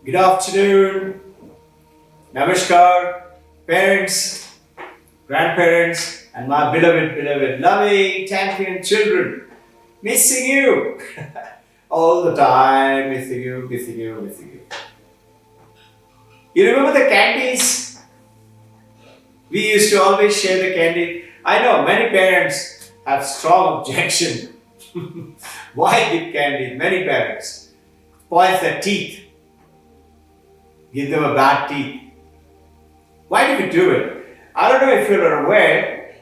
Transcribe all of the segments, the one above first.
Good afternoon, Namaskar, parents, grandparents, and my beloved, loving, champion children. Missing you all the time. Missing you. You remember the candies? We used to always share the candy. I know many parents have strong objection. Why give candy? Many parents spoils their teeth. Give them a bad teeth. Why do we do it? I don't know if you're aware,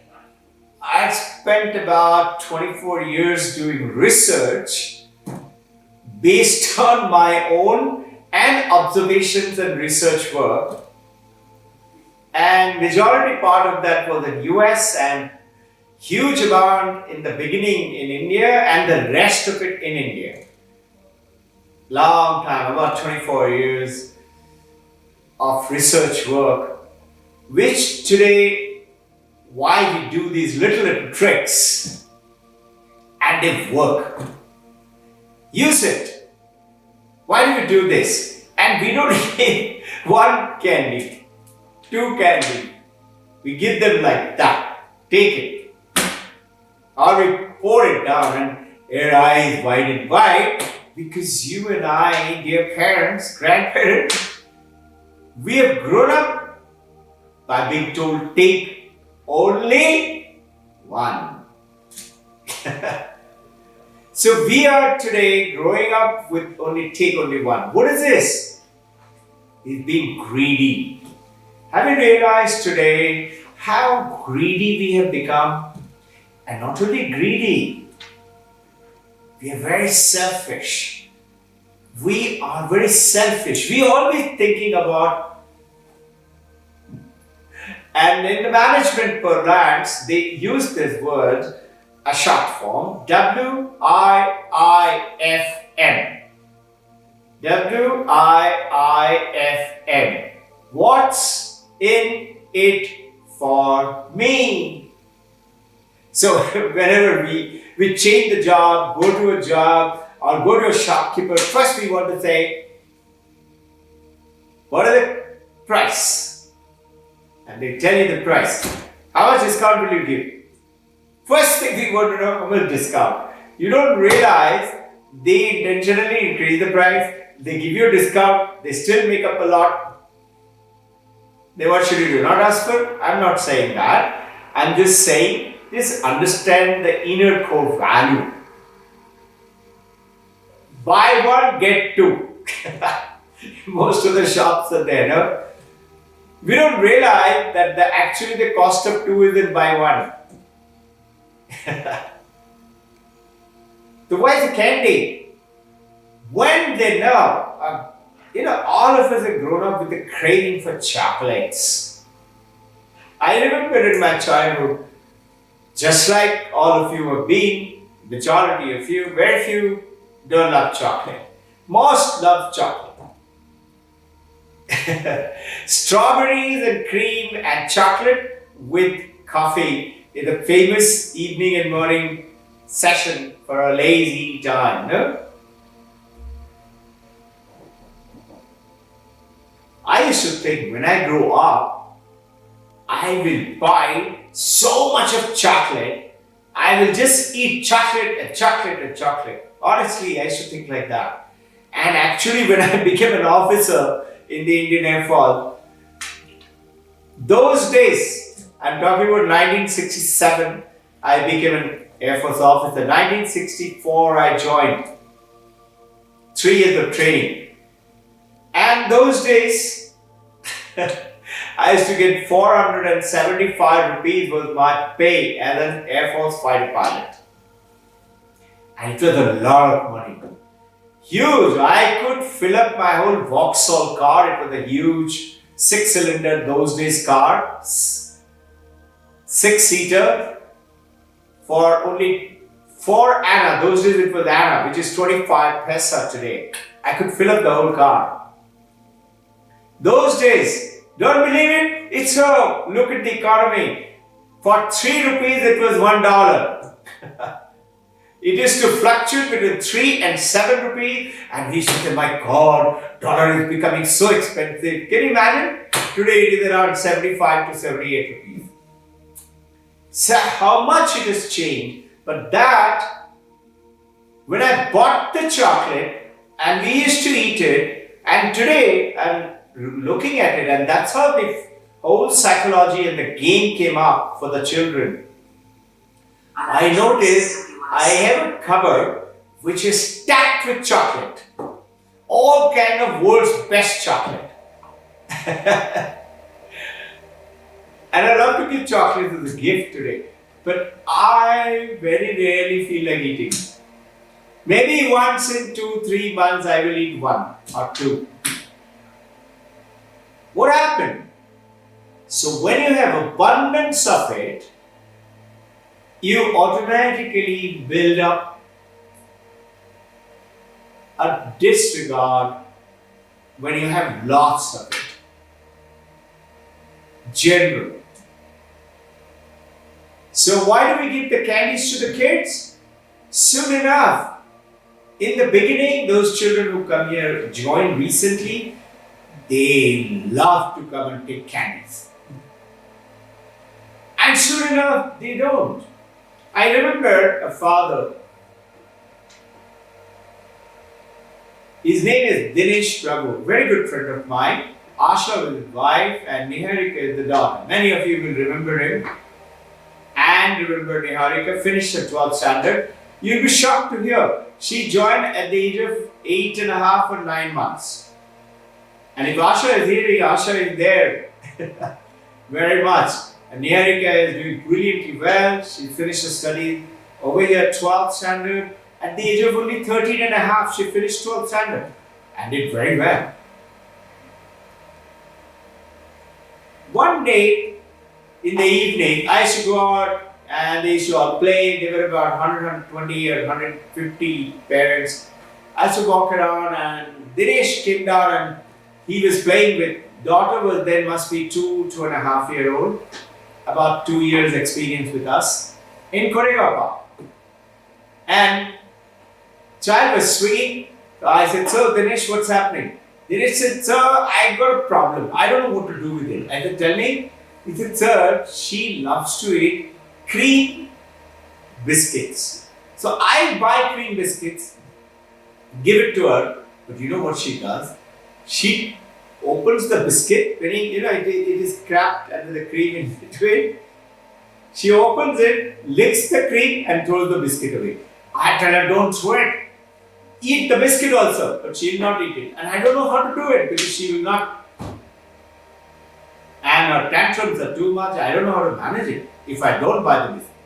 I spent about 24 years doing research based on my own and observations and research work. And majority part of that was in US and huge amount in the beginning in India and the rest of it in India. Long time, about 24 years of research work, which today, why we do these little tricks and they work. Use it. Why do we do this? And we don't give one candy, two candy. We give them like that. Take it. Or we pour it down and their eyes wide and wide because you and I, dear parents, grandparents, we have grown up by being told take only one. So we are today growing up with take only one. What is this? It's being greedy. Have you realized today how greedy we have become? And not only greedy, we are very selfish. We are very selfish. We are always thinking about, and in the management parlance, they use this word, a short form, WIIFM. WIIFM. What's in it for me? So whenever we change the job, go to a job, or go to a shopkeeper, first we want to say, what is the price? And they tell you the price. How much discount will you give? First thing we want to know, how much discount. You don't realize they intentionally increase the price, they give you a discount, they still make up a lot. Then what should you do? Not ask for? I'm not saying that. I'm just saying, just understand the inner core value. Buy one, get two. Most of the shops are there, no? We don't realize that actually the cost of two is in buy one. So why is the candy? When they know, all of us have grown up with the craving for chocolates. I remember in my childhood, just like all of you have been, majority of you, very few don't love chocolate. Most love chocolate. Strawberries and cream and chocolate with coffee is a famous evening and morning session for a lazy time, no? I used to think when I grow up, I will buy so much of chocolate, I will just eat chocolate and chocolate and chocolate. Honestly, I used to think like that. And actually, when I became an officer in the Indian Air Force, those days, I'm talking about 1967, I became an Air Force officer. 1964, I joined. 3 years of training. And those days, I used to get 475 rupees was my pay as an Air Force fighter pilot. And it was a lot of money. Huge. I could fill up my whole Vauxhall car. It was a huge 6-cylinder those days car. 6-seater for only 4 Anna. Those days it was Anna, which is 25 paisa today. I could fill up the whole car. Those days, don't believe it? It's so. Look at the economy. For 3 rupees, it was $1. It used to fluctuate between 3 and 7 rupees, and we used to say, my God, dollar is becoming so expensive. Can you imagine? Today it is around 75 to 78 rupees. So how much it has changed, but that, when I bought the chocolate and we used to eat it, and today I'm looking at it, and that's how the whole psychology and the game came up for the children. I noticed I have a cupboard which is stacked with chocolate. All kind of world's best chocolate. And I love to give chocolate as a gift today. But I very rarely feel like eating. Maybe once in 2-3 months I will eat 1 or 2. What happened? So when you have abundance of it, you automatically build up a disregard when you have lots of it. Generally. So why do we give the candies to the kids? Soon enough. In the beginning, those children who come here, joined recently, they love to come and take candies. And soon enough, they don't. I remember a father. His name is Dinesh Prabhu, very good friend of mine. Asha was his wife and Niharika is the daughter. Many of you will remember him. And remember Niharika finished her 12th standard. You'll be shocked to hear she joined at the age of 8.5 or 9 months. And if Asha is hearing, Asha is there very much. And Niharika is doing brilliantly well. She finished her studies over here 12th standard. At the age of only 13.5, she finished 12th standard and did very well. One day in the evening, I used to go out and they used to all play. There were about 100, 120 or 150 parents. I used to walk around and Dinesh came down and he was playing with daughter was then must be 2.5-year-old, about 2 years experience with us in Korea. And child was swinging. So I said, "So Dinesh, what's happening?" Dinesh said, "Sir, I got a problem. I don't know what to do with it." I said, "Tell me." He said, "Sir, she loves to eat cream biscuits. So I buy cream biscuits, give it to her, but you know what she does? She opens the biscuit when it is cracked under the cream in between. She opens it, licks the cream and throws the biscuit away. I tell her, don't throw it. Eat the biscuit also, but she will not eat it. And I don't know how to do it because she will not. And her tantrums are too much. I don't know how to manage it if I don't buy the biscuit.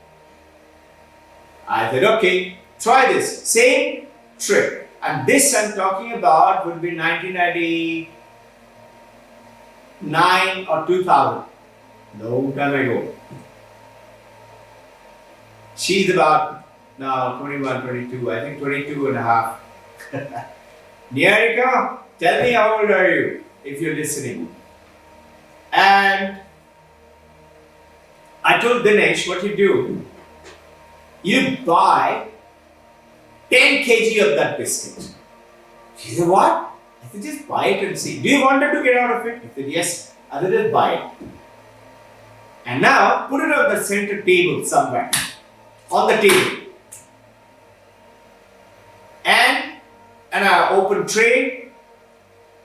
I said, okay, try this. Same trick. And this I'm talking about would be 1999 or 2000. Long time ago. She's about now 21, 22, I think 22 and a half. Niharika, tell me how old are you if you're listening? And I told Dinesh, what you do, you buy 10 kg of that biscuit. She said, what? I said, just buy it and see. Do you want her to get out of it? He said, yes. I said, just buy it. And now put it on the center table somewhere. On the table. And an open tray.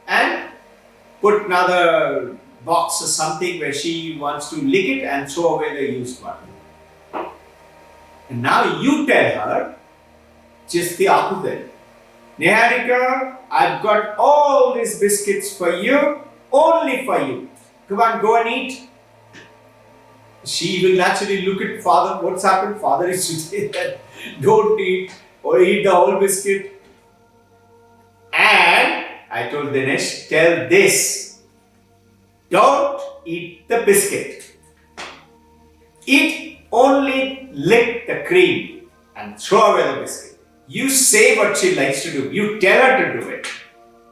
And put another box or something where she wants to lick it and throw away the used one. And now you tell her just the opposite. Niharika, I've got all these biscuits for you, only for you. Come on, go and eat. She will naturally look at father. What's happened? Father is to say that don't eat or eat the whole biscuit. And I told Dinesh, tell this. Don't eat the biscuit. Eat only lick the cream and throw away the biscuit. You say what she likes to do. You tell her to do it.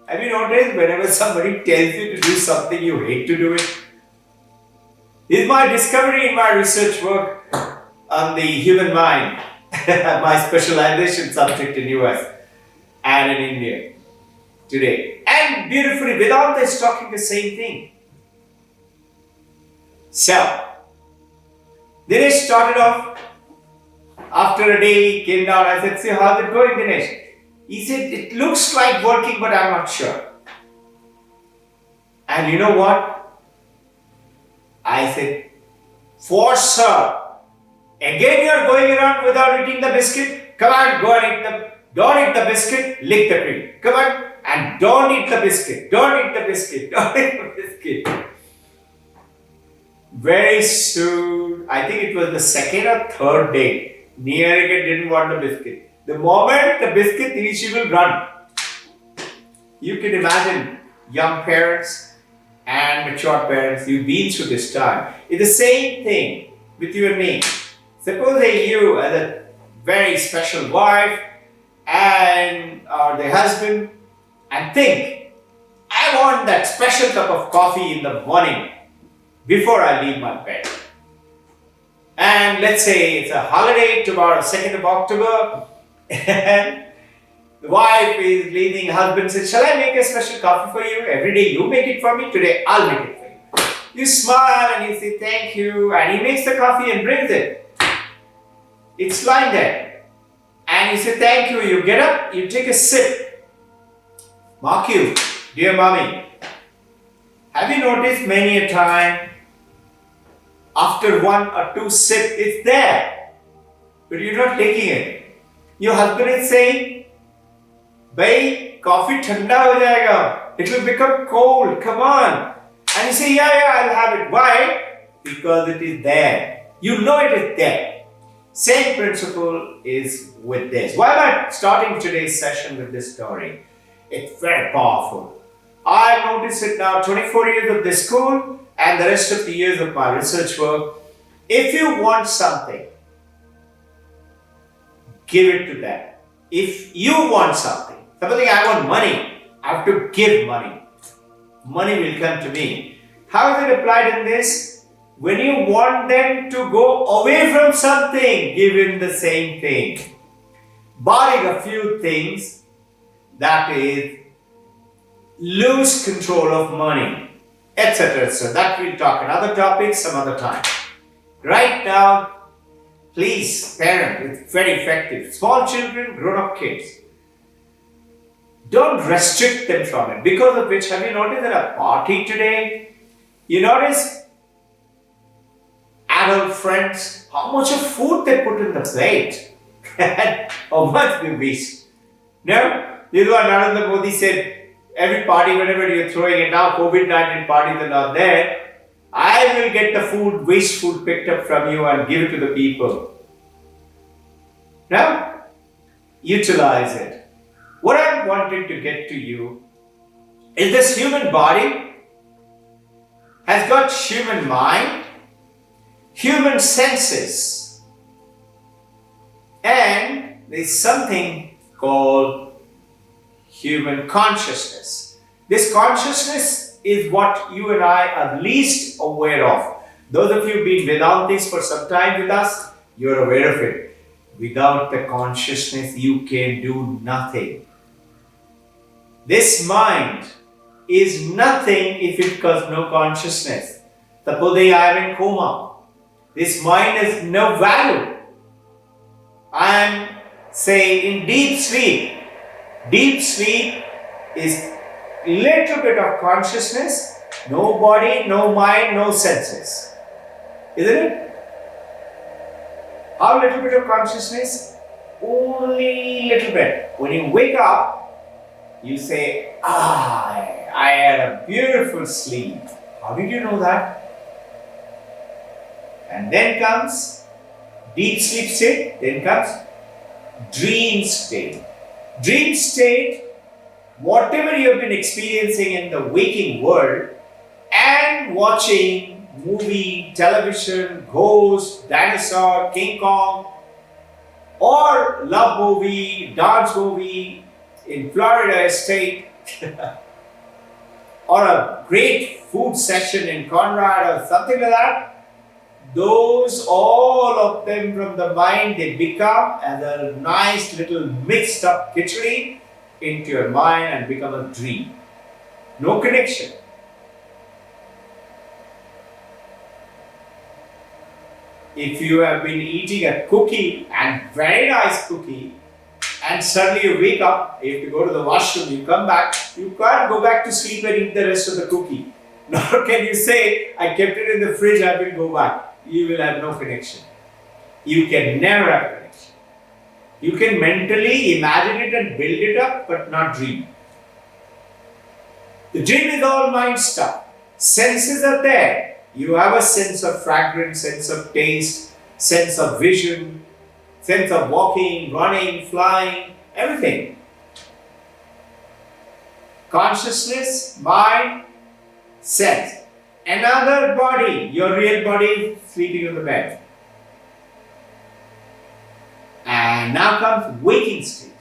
Have you noticed whenever somebody tells you to do something, you hate to do it? This is my discovery in my research work on the human mind. my specialization subject in US and in India today. And beautifully, Vedanta is talking the same thing. So, Dinesh started off. After a day, he came down. I said, "See, how's it going, Dinesh?" He said, "It looks like working, but I'm not sure." And you know what? I said, "For sure. Again, you're going around without eating the biscuit? Come on, go and don't eat the biscuit, lick the cream. Come on, and don't eat the biscuit. Don't eat the biscuit. Don't eat the biscuit." Very soon, I think it was the second or third day, Niyarika didn't want the biscuit. The moment the biscuit reached, she will run. You can imagine young parents and mature parents, you've been through this time. It's the same thing with you and me. Suppose that you as a very special wife and or the husband and think, I want that special cup of coffee in the morning before I leave my bed. And let's say it's a holiday tomorrow, 2nd of October, and the wife is leading, husband says, "Shall I make a special coffee for you? Every day you make it for me, today I'll make it for you." You smile and you say, "Thank you," and he makes the coffee and brings it. It's lying there. And you say, "Thank you," you get up, you take a sip. Mark you, dear mommy, have you noticed many a time, after 1 or 2 sips, it's there, but you're not taking it. Your husband is saying, "Bhai, coffee thanda ho jayega. It will become cold. Come on." And you say, yeah, I'll have it. Why? Because it is there. You know it is there. Same principle is with this. Why am I starting today's session with this story? It's very powerful. I've noticed it now, 24 years of this school and the rest of the years of my research work. If you want something, give it to them. If you want something, supposing I want money, I have to give money. Money will come to me. How is it applied in this? When you want them to go away from something, give them the same thing. Barring a few things, that is, lose control of money, etc. So that we'll talk another topic some other time. Right now, please, parent, it's very effective. Small children, grown-up kids. Don't restrict them from it. Because of which, have you noticed at a party today, you notice adult friends, how much of food they put in the plate and how much they waste. No? This is what Narendra Modi said, every party, whenever you're throwing it now, COVID-19 parties are not there, I will get the food, waste food picked up from you and give it to the people. Now, utilize it. What I'm wanting to get to you is this human body has got human mind, human senses, and there's something called human consciousness. This consciousness is what you and I are least aware of. Those of you who've been Vedantis for some time with us, you're aware of it. Without the consciousness, you can do nothing. This mind is nothing if it has no consciousness. Suppose I am in coma. This mind has no value. I am, say, in deep sleep. Deep sleep is little bit of consciousness, no body, no mind, no senses. Isn't it? How little bit of consciousness? Only little bit. When you wake up, you say, I had a beautiful sleep. How did you know that? And then comes deep sleep state, then comes dream state. Dream state, whatever you have been experiencing in the waking world and watching movie, television, ghost, dinosaur, King Kong, or love movie, dance movie in Florida state, or a great food session in Conrad or something like that, those all of them from the mind, they become as a nice little mixed up khichdi into your mind and become a dream. No connection. If you have been eating a cookie, and very nice cookie, and suddenly you wake up, you have to go to the washroom, you come back, you can't go back to sleep and eat the rest of the cookie. Nor can you say, I kept it in the fridge, I will go back. You will have no connection. You can never have connection. You can mentally imagine it and build it up, but not dream. The dream is all mind stuff. Senses are there. You have a sense of fragrance, sense of taste, sense of vision, sense of walking, running, flying, everything. Consciousness, mind, sense. Another body, your real body, sleeping on the bed. And now comes waking state.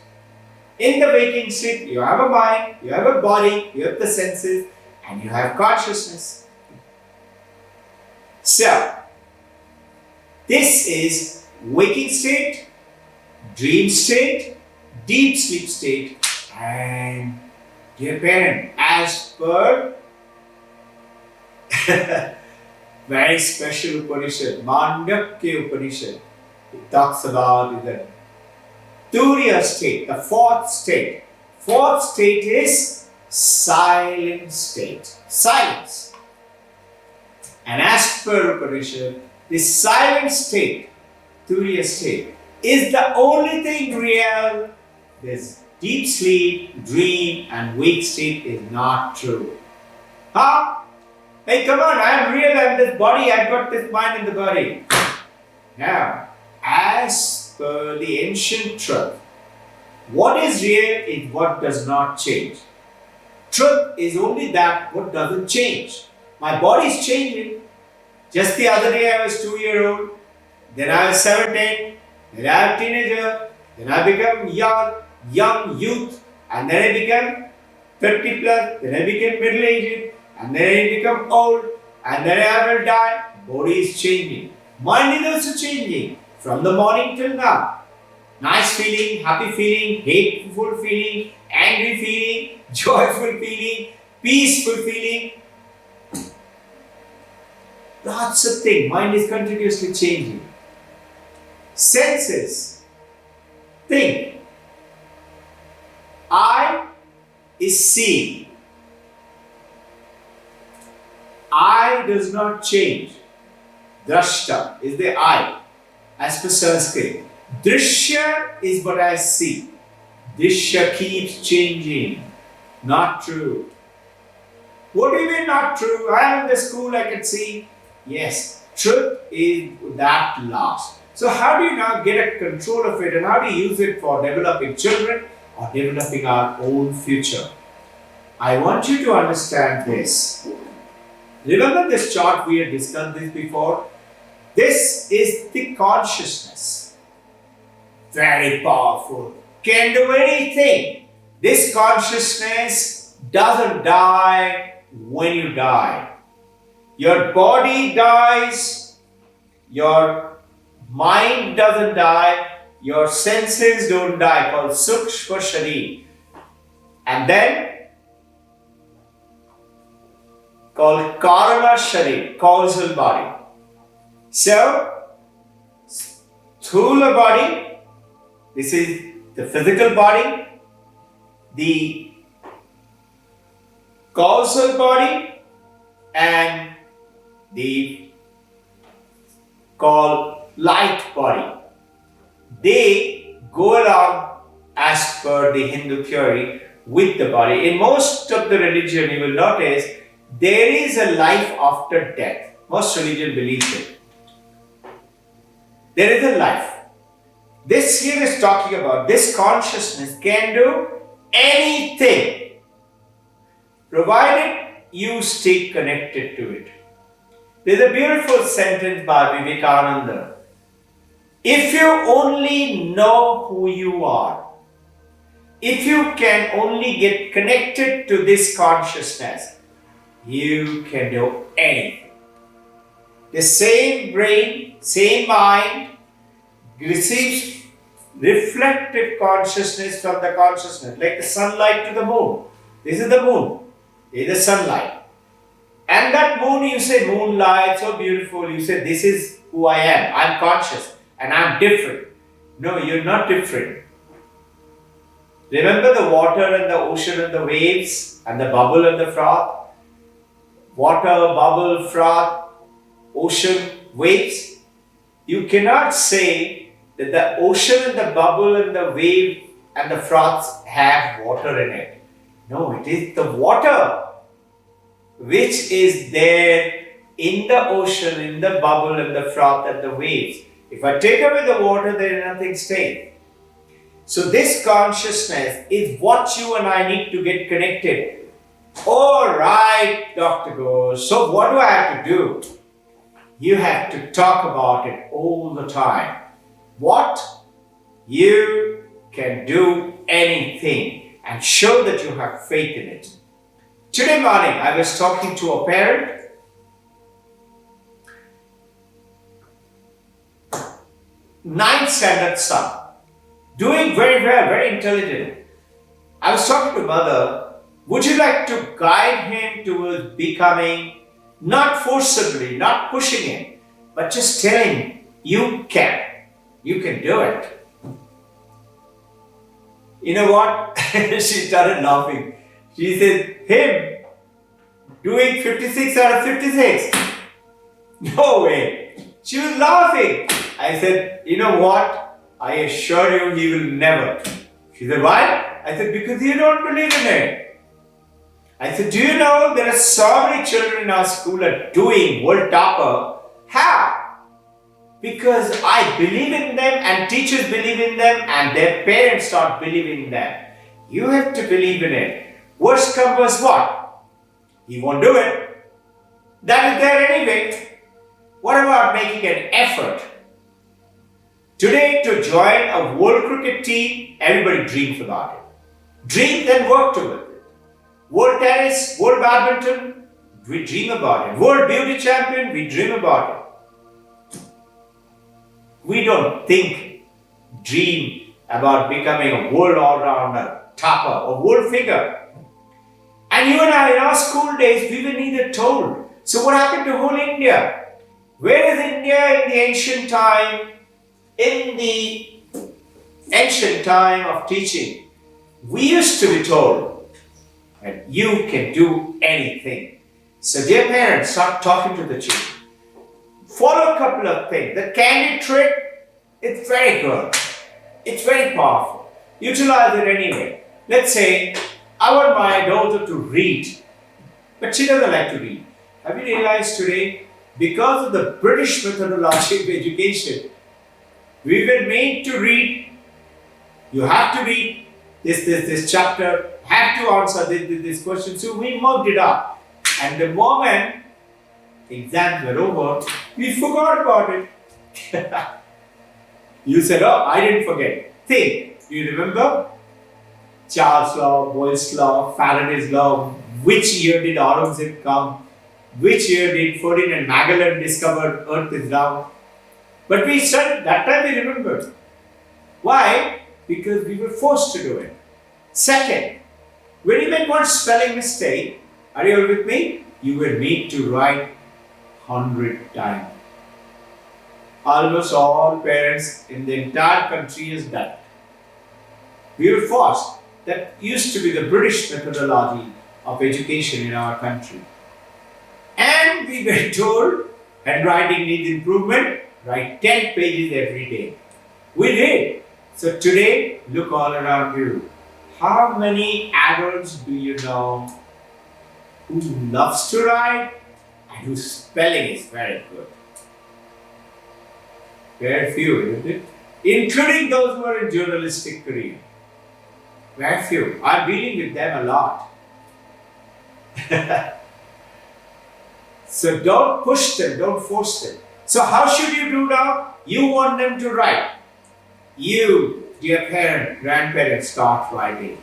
In the waking state, you have a mind, you have a body, you have the senses, and you have consciousness. So, this is waking state, dream state, deep sleep state, and dear parent, as per very special Upanishad, Mandakya Upanishad, it talks about the Turiya state, the fourth state. Fourth state is silent state. Silence. And as per Upanishad, this silent state, Turiya state, is the only thing real. This deep sleep, dream, and wake state is not true. Huh? Hey, come on, I am real, I am this body, I have got this mind in the body. Now, as per the ancient truth, what is real is what does not change. Truth is only that what doesn't change. My body is changing. Just the other day I was 2-year-old, then I was 17, then I was teenager, then I become young youth, and then I become 30 plus, then I became middle-aged, and then I become old, and then I will die. Body is changing. Mind is also changing from the morning till now. Nice feeling, happy feeling, hateful feeling, angry feeling, joyful feeling, peaceful feeling. Lots of things. Mind is continuously changing. Senses. Think. Eye is seeing. Eye does not change. Drashta is the eye. As per Sanskrit. Drishya is what I see. Drishya keeps changing. Not true. What do you mean not true? I am in the school, I can see. Yes, truth is that last. So how do you now get a control of it, and how do you use it for developing children or developing our own future? I want you to understand this. Remember this chart, we had discussed this before. This is the consciousness. Very powerful. Can do anything. This consciousness doesn't die when you die. Your body dies, your mind doesn't die, your senses don't die, called Sukshma Sharir. And then called Karana Sharir, causal body. So, Sthula body, this is the physical body, the causal body, and the called light body. They go along as per the Hindu theory with the body. In most of the religion, you will notice there is a life after death. Most religion believes it. There is a life. This here is talking about this consciousness can do anything, provided you stay connected to it. There's a beautiful sentence by Vivekananda. If you only know who you are, if you can only get connected to this consciousness, you can do anything. The same brain, same mind receives reflected consciousness from the consciousness, like the sunlight to the moon. This is the moon, this is the sunlight. And that moon, you say, moonlight, so beautiful. You say, this is who I am. I'm conscious and I'm different. No, you're not different. Remember the water and the ocean and the waves and the bubble and the froth? Water, bubble, froth, ocean, waves. You cannot say that the ocean and the bubble and the wave and the froths have water in it. No, it is the water which is there in the ocean, in the bubble and the froth and the waves. If I take away the water, there is nothing staying. So this consciousness is what you and I need to get connected. All right, Dr. Ghosh. So what do I have to do? You have to talk about it all the time. What? You can do anything and show that you have faith in it. Today morning, I was talking to a parent. Ninth standard son. Doing very well, very intelligent. I was talking to mother. Would you like to guide him towards becoming, not forcibly, not pushing him, but just telling him, you can do it. You know what? She started laughing. She said, him doing 56 out of 56. No way. She was laughing. I said, you know what? I assure you he will never. She said, why? I said, because you don't believe in it. I said, do you know there are so many children in our school are doing world topper? How? Because I believe in them and teachers believe in them and their parents start believing in them. You have to believe in it. Worst comes worst what? He won't do it. That is there anyway. What about making an effort? Today, to join a world cricket team, everybody dreams about it. Dream, then work towards it. World tennis, world badminton, we dream about it. World beauty champion, we dream about it. We don't dream about becoming a world all-rounder, topper, or world figure. And you and I, in our school days, we were neither told. So what happened to whole India? Where is India in the ancient time? In the ancient time of teaching, we used to be told that you can do anything. So dear parents, start talking to the children. Follow a couple of things. The candy trick, it's very good. It's very powerful. Utilize it anyway. Let's say, I want my daughter to read, but she doesn't like to read. Have you realized today, because of the British methodology of education, we were made to read. You have to read this chapter, have to answer this question. So we worked it up. And the moment exams were over, we forgot about it. You said, oh, I didn't forget. Think, do you remember? Charles' law, Boyle's law, Faraday's law. Which year did Aurangzeb come? Which year did Ferdinand Magellan discover Earth is round? But we studied, that time we remembered. Why? Because we were forced to do it. Second, when you make one spelling mistake, are you all with me? You will need to write 100 times. Almost all parents in the entire country is done. We were forced. That used to be the British methodology of education in our country. And we were told handwriting needs improvement. Write 10 pages every day. We did. So today, look all around you. How many adults do you know who loves to write and whose spelling is very good? Very few, isn't it? Including those who are in journalistic career. Very few. I'm dealing with them a lot. So don't push them, don't force them. So how should you do now? You want them to write. You, dear parent, grandparents, start writing.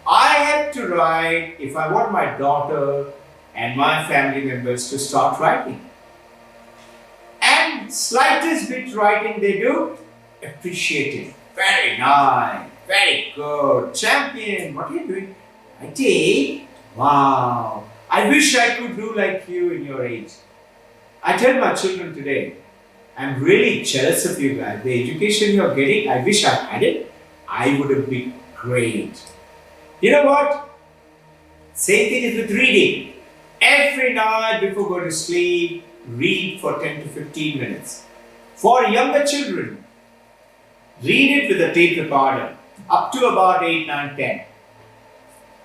I have to write if I want my daughter and my family members to start writing. and slightest bit writing they do, appreciate it. Very nice, very good, champion, what are you doing? IT? Wow, I wish I could do like you in your age. I tell my children today, I'm really jealous of you guys. The education you're getting, I wish I had it. I would have been great. You know what? Same thing is with reading. Every night before going to sleep, read for 10 to 15 minutes. For younger children, read it with a tape recorder up to about 8, 9, 10.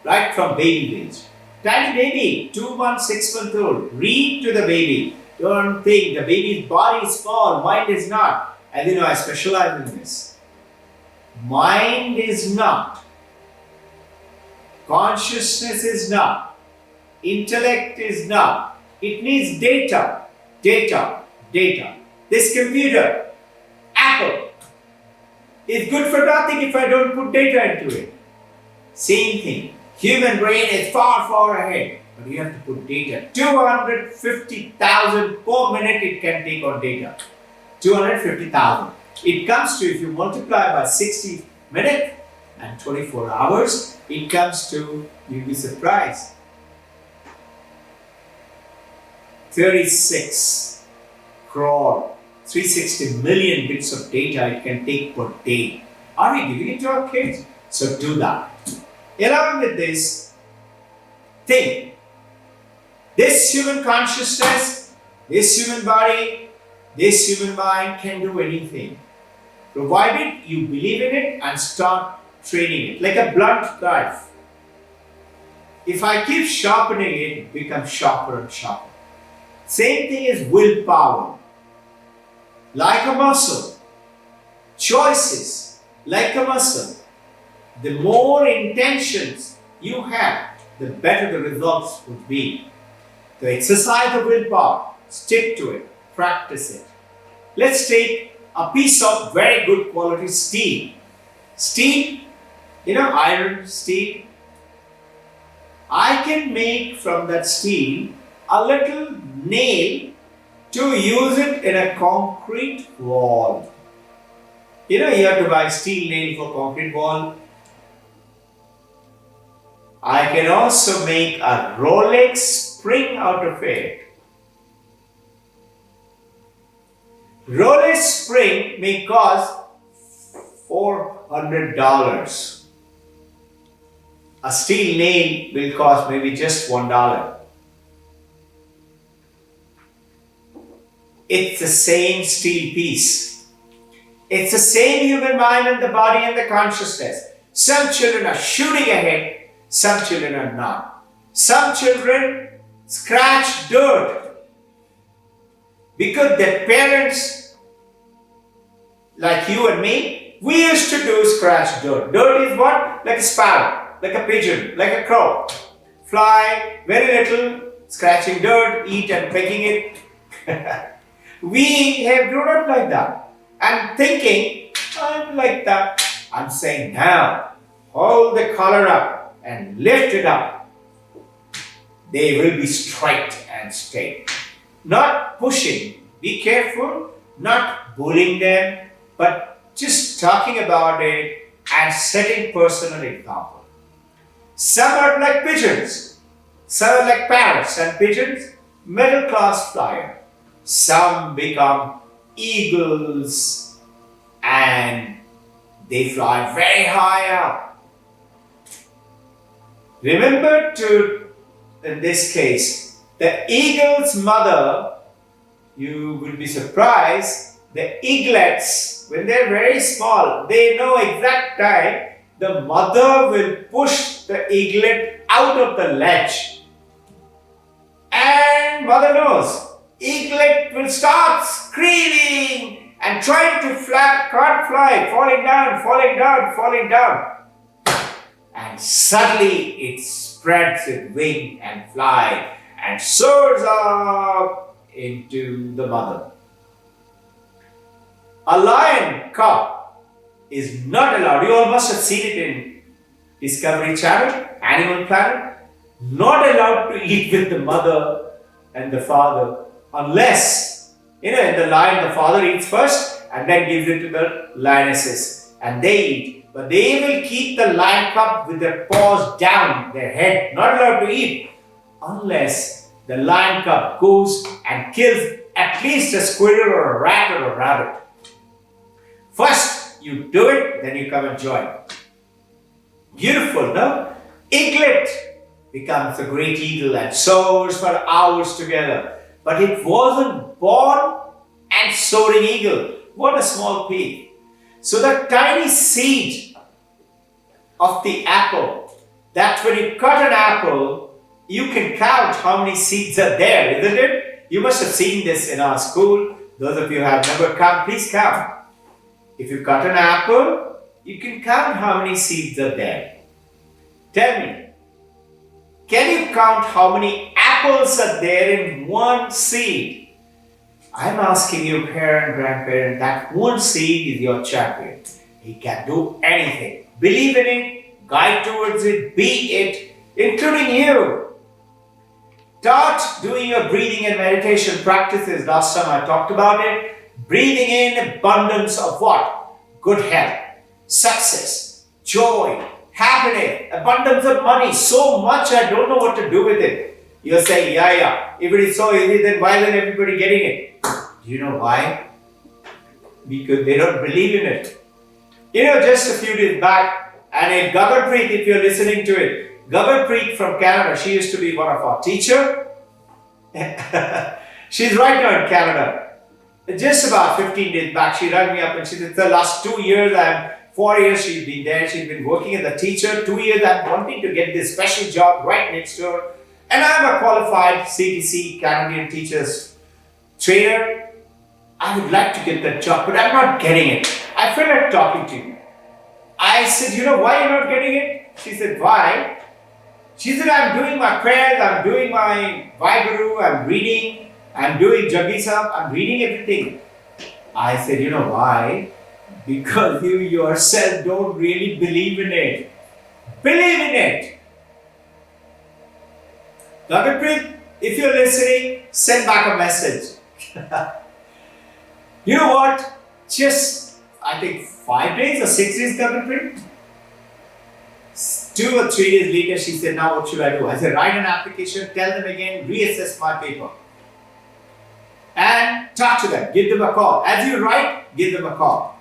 Right from baby age. Tiny baby, 2 months, 6 months old, read to the baby. Don't think the baby's body is small, mind is not. And I specialize in this. Mind is not. Consciousness is not. Intellect is not. It needs data. Data. Data. This computer, Apple, is good for nothing if I don't put data into it. Same thing. Human brain is far, far ahead. But you have to put data. 250,000 per minute it can take on data. 250,000. It comes to, if you multiply by 60 minutes and 24 hours, it comes to, you'll be surprised, 36 crore, 360 million bits of data it can take per day. Are we giving it to our kids? So do that. Along with this, think. This human consciousness, this human body, this human mind can do anything. Provided you believe in it and start training it. Like a blunt knife. If I keep sharpening it, it becomes sharper and sharper. Same thing is willpower. Like a muscle. Choices. Like a muscle. The more intentions you have, the better the results would be. To exercise the willpower, stick to it, practice it. Let's take a piece of very good quality steel. Steel, iron, steel. I can make from that steel a little nail to use it in a concrete wall. You have to buy steel nail for concrete wall. I can also make a Rolex spring out of it. Rolex spring may cost $400. A steel nail will cost maybe just $1. It's the same steel piece. It's the same human mind and the body and the consciousness. Some children are shooting ahead. Some children are not. Some children scratch dirt because their parents, like you and me, we used to do scratch dirt. Dirt is what? Like a sparrow, like a pigeon, like a crow. Fly, very little, scratching dirt, eat and pecking it. We have grown up like that and thinking, I'm like that. I'm saying now, hold the collar up and lift it up. They will be straight and straight. Not pushing. Be careful. Not bullying them, but just talking about it and setting personal example. Some are like pigeons. Some are like parrots and pigeons. Middle class flyer. Some become eagles and they fly very high up. Remember in this case, the eagle's mother, you will be surprised, the eaglets, when they're very small, they know exact time, the mother will push the eaglet out of the ledge. And mother knows, eaglet will start screaming and trying to fly, can't fly, falling down, falling down, falling down. And suddenly it spreads its wing and flies and soars up into the mother. A lion cub is not allowed. You all must have seen it in Discovery Channel, Animal Planet. Not allowed to eat with the mother and the father unless, In the lion, the father eats first and then gives it to the lionesses. And they eat. But they will keep the lion cub with their paws down, their head, not allowed to eat, unless the lion cub goes and kills at least a squirrel or a rat or a rabbit. First, you do it, then you come and join. Beautiful, no? Eaglet becomes a great eagle and soars for hours together. But it wasn't born and soaring eagle. What a small pea. So the tiny seed of the apple, that when you cut an apple, you can count how many seeds are there, isn't it? You must have seen this in our school. Those of you who have never come, please count. If you cut an apple, you can count how many seeds are there. Tell me, can you count how many apples are there in one seed? I'm asking you, parent, grandparent, that one seed is your champion. He can do anything. Believe in it, guide towards it, be it, including you. Start doing your breathing and meditation practices. Last time I talked about it. Breathing in abundance of what? Good health, success, joy, happiness, abundance of money. So much I don't know what to do with it. You're saying, yeah. If it is so easy, then why isn't everybody getting it? Do you know why? Because they don't believe in it. Just a few days back, and in Gagharpreet, if you're listening to it, Gagharpreet from Canada, she used to be one of our teachers. She's right now in Canada. Just about 15 days back, she rang me up and she said, the last 2 years, 4 years she's been there, she's been working as a teacher. 2 years I'm wanting to get this special job right next to her. And I'm a qualified CTC, Canadian Teachers Trainer. I would like to get that job, but I'm not getting it. I feel like talking to you. I said, why you're not getting it? She said, why? She said, I'm doing my prayers, I'm doing my Vaheguru, I'm reading. I'm doing Jaggi Sahib, I'm reading everything. I said, why? Because you yourself don't really believe in it. Believe in it. Gagharpreet, if you're listening, send back a message. You know what? Just, I think 5 days or 6 days, Gagharpreet. 2 or 3 days later, she said, now what should I do? I said, write an application, tell them again, reassess my paper. And talk to them, give them a call. As you write, give them a call.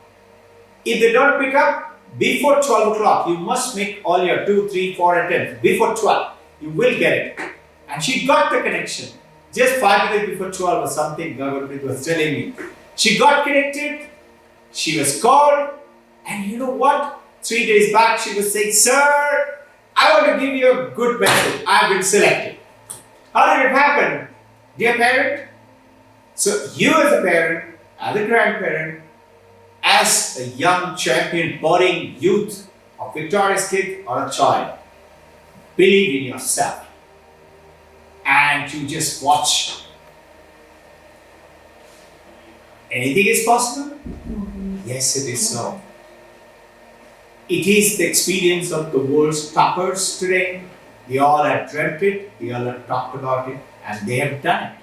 If they don't pick up, before 12 o'clock, you must make all your 2, 3, 4 attempts. Before 12, you will get it. And she got the connection. Just 5 minutes before 12 or something, Gagharpreet was telling me. She got connected, she was called, and you know what? 3 days back, she was saying, sir, I want to give you a good message. I've been selected. How did it happen? Dear parent, so you as a parent, as a grandparent, as a young champion, budding youth, a victorious kid or a child, believe in yourself and you just watch. Anything is possible? Yes, it is so. It is the experience of the world's toppers today. They all have dreamt it, they all have talked about it, and they have done it.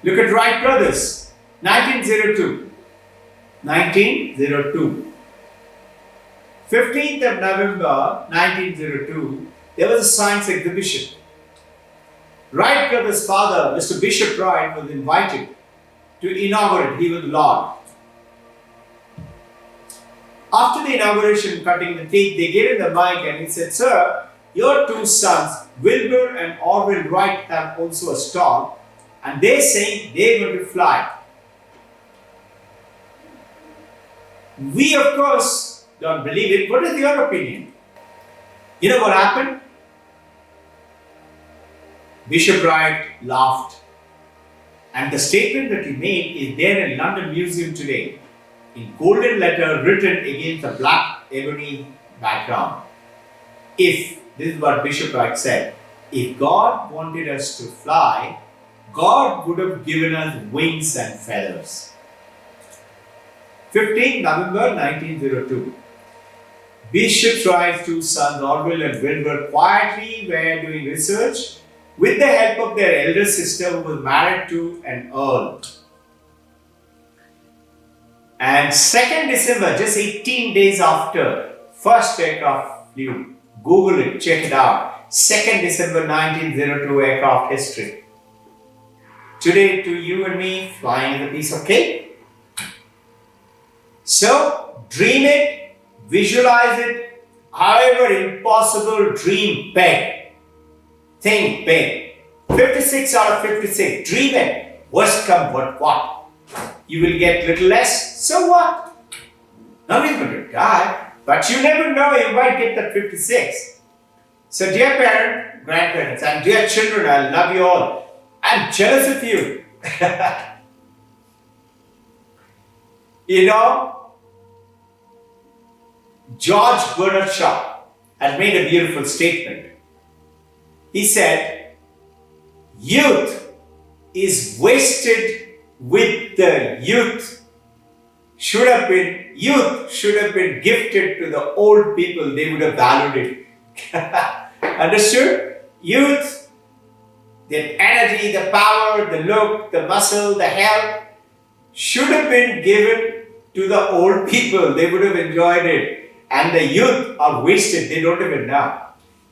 Look at Wright brothers, 1902. 1902. 15th of November 1902, there was a science exhibition. Wright brothers' father, Mr. Bishop Wright, was invited to inaugurate. He was Lord. After the inauguration, cutting the cake, they gave him the mic and he said, sir, your 2 sons, Wilbur and Orville Wright, have also a stall. And they're saying they're going to fly. We, of course, don't believe it. What is your opinion? You know what happened? Bishop Wright laughed. And the statement that he made is there in London Museum today, in golden letter written against a black ebony background. This is what Bishop Wright said, if God wanted us to fly, God would have given us wings and feathers. 15 November 1902. Bishop Wright's 2 sons, Orville and Wilbur, quietly were doing research with the help of their elder sister who was married to an earl. And 2nd December, just 18 days after first aircraft flew. Google it, check it out. 2nd December 1902 aircraft history. Today to you and me, flying is a piece of cake. So, dream it, visualize it, however impossible, dream big. Think big. 56 out of 56, dream it. Worst come what? You will get little less, so what? Nobody's going to die, but you never know, you might get that 56. So dear parents, grandparents, and dear children, I love you all. I'm jealous of you. You know, George Bernard Shaw had made a beautiful statement. He said, youth is wasted with the youth. Youth should have been gifted to the old people, they would have valued it. Understood? Youth, the energy, the power, the look, the muscle, the health should have been given to the old people, they would have enjoyed it. And the youth are wasted, they don't even know.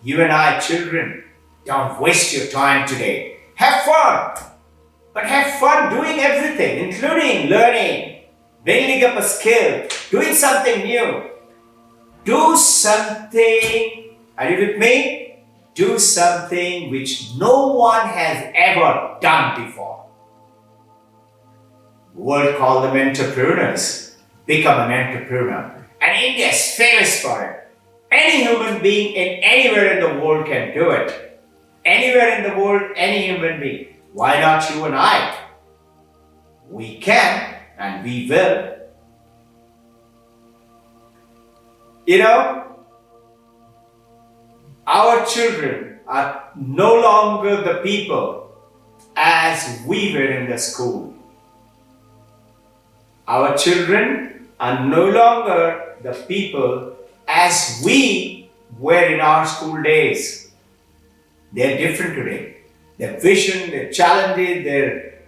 You and I, children, don't waste your time today. Have fun! But have fun doing everything, including learning, building up a skill, doing something new. Do something, are you with me? Do something which no one has ever done before. The world call them entrepreneurs. Become an entrepreneur. And India is famous for it. Any human being anywhere in the world can do it. Anywhere in the world, any human being. Why not you and I? We can and we will. You know, our children are no longer the people as we were in the school. Our children are no longer the people as we were in our school days. They are different today. Their vision, their challenges, their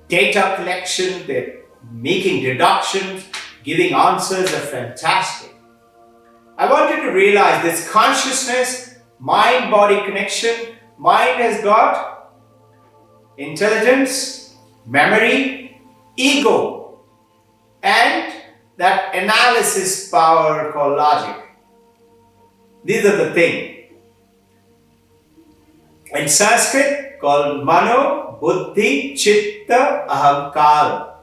data collection, their making deductions, giving answers are fantastic. I want you to realize this consciousness, mind-body connection. Mind has got intelligence, memory, ego, and that analysis power called logic. These are the things. In Sanskrit, called Mano, Buddhi, Chitta, Ahankara.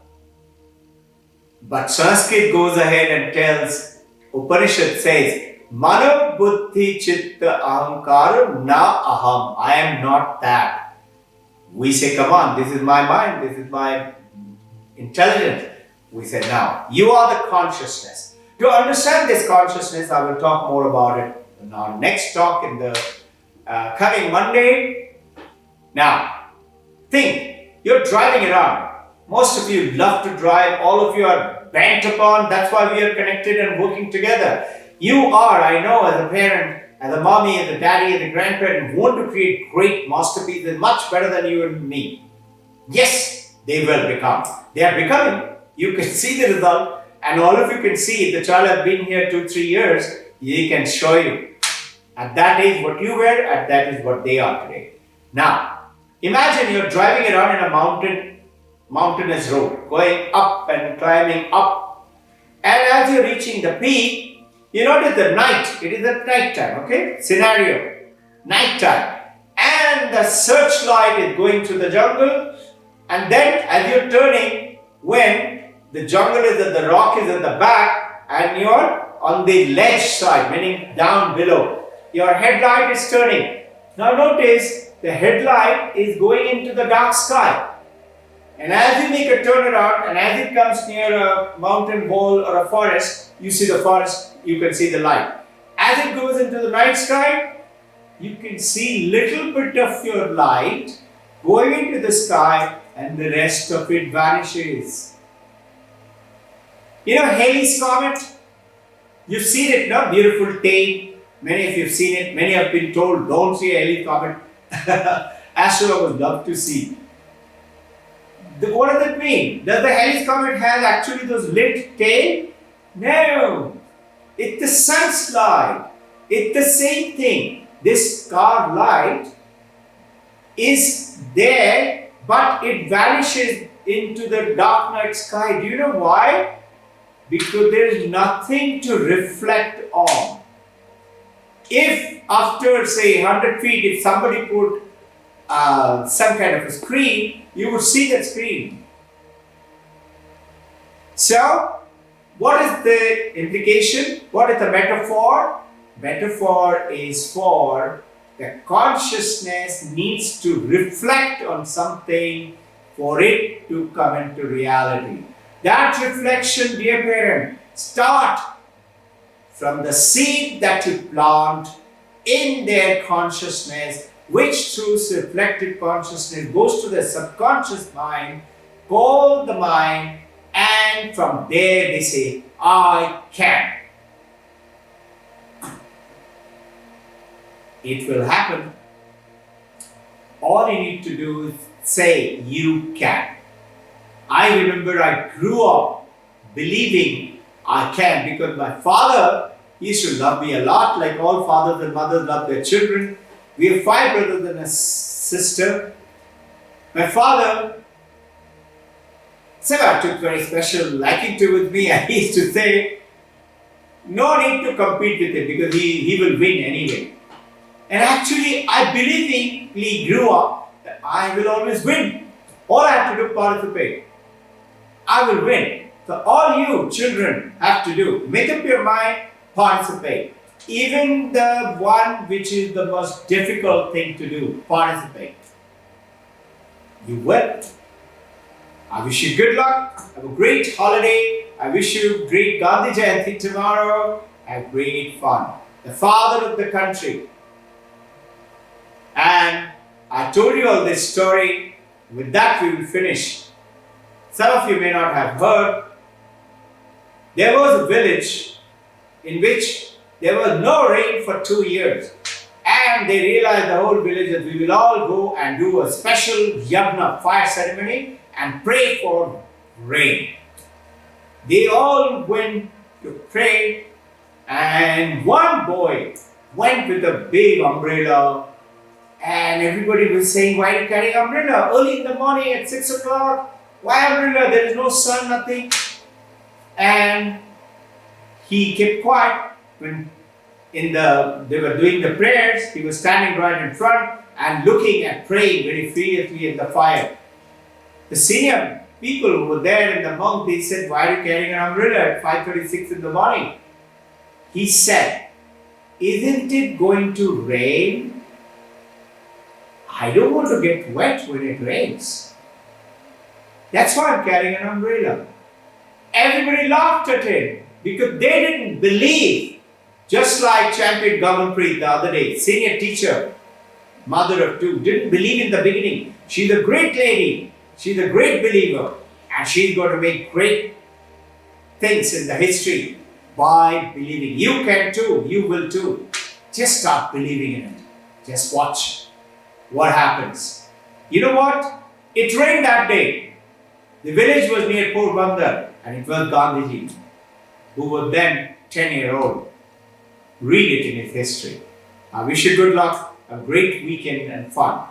But Sanskrit goes ahead and tells, Upanishad says, Mano, Buddhi, Chitta, Ahankara, Na Aham. I am not that. We say, come on, this is my mind, this is my intelligence. We say, now, you are the consciousness. To understand this consciousness, I will talk more about it in our next talk in the coming Monday. Now, think, you're driving around. Most of you love to drive. All of you are bent upon. That's why we are connected and working together. You are, I know, as a parent, as a mommy, as a daddy, as a grandparent, want to create great masterpieces much better than you and me. Yes, they will become. They are becoming. You can see the result, and all of you can see. If the child has been here 2-3 years, he can show you. At that age, what you were, at that is what they are today. Now, imagine you're driving around in a mountainous road, going up and climbing up. And as you're reaching the peak, you notice the night. It is at night time, okay? Scenario, night time. And the searchlight is going through the jungle. And then as you're turning, when the jungle is at the rock is at the back, and you're on the ledge side, meaning down below. Your headlight is turning. Now notice the headlight is going into the dark sky. And as you make a turnaround and as it comes near a mountain wall or a forest, you see the forest, you can see the light. As it goes into the night sky, you can see little bit of your light going into the sky and the rest of it vanishes. You know Halley's Comet? You've seen it, no? Beautiful tail. Many of you have seen it. Many have been told, don't see a Halley's Comet. Astrologers love to see. What does it mean? Does the Halley's Comet have actually those lit tail? No. It's the sun's light. It's the same thing. This star light is there, but it vanishes into the dark night sky. Do you know why? Because there is nothing to reflect on. If after say 100 feet, if somebody put some kind of a screen, you would see that screen. So, what is the implication? What is the metaphor? Metaphor is for the consciousness needs to reflect on something for it to come into reality. That reflection, dear parent, start from the seed that you plant in their consciousness, which through reflected consciousness goes to the subconscious mind, call the mind, and from there they say, I can. It will happen. All you need to do is say, you can. I remember I grew up believing I can because my father used to love me a lot, like all fathers and mothers love their children. We have 5 brothers and a sister. My father, Seva took very special liking to with me. I used to say, no need to compete with him because he will win anyway. And actually, I believingly grew up that I will always win. All I have to do is participate. I will win. So all you children have to do, make up your mind, participate. Even the one which is the most difficult thing to do, participate. You will. I wish you good luck. Have a great holiday. I wish you great Gandhi Jayanti tomorrow. Have great fun. The father of the country. And I told you all this story. With that we will finish. Some of you may not have heard. There was a village in which there was no rain for 2 years. And they realized, the whole village, that we will all go and do a special yagna, fire ceremony, and pray for rain. They all went to pray, and one boy went with a big umbrella, and everybody was saying, why are you carrying umbrella? Early in the morning at 6 o'clock, why umbrella? There is no sun, nothing. And he kept quiet. When they were doing the prayers, he was standing right in front and looking and praying very furiously at the fire. The senior people who were there in the monk, they said, why are you carrying an umbrella at 5:36 in the morning? He said, isn't it going to rain? I don't want to get wet when it rains. That's why I'm carrying an umbrella. Everybody laughed at him because they didn't believe. Just like Champion Gavanpreet the other day, senior teacher, mother of 2, didn't believe in the beginning. She's a great lady. She's a great believer. And she's going to make great things in the history by believing. You can too. You will too. Just start believing in it. Just watch what happens. You know what? It rained that day. The village was near Porbandar, and it was Gandhiji, who was then 10-year-old. Read it in his history. I wish you good luck, a great weekend and fun.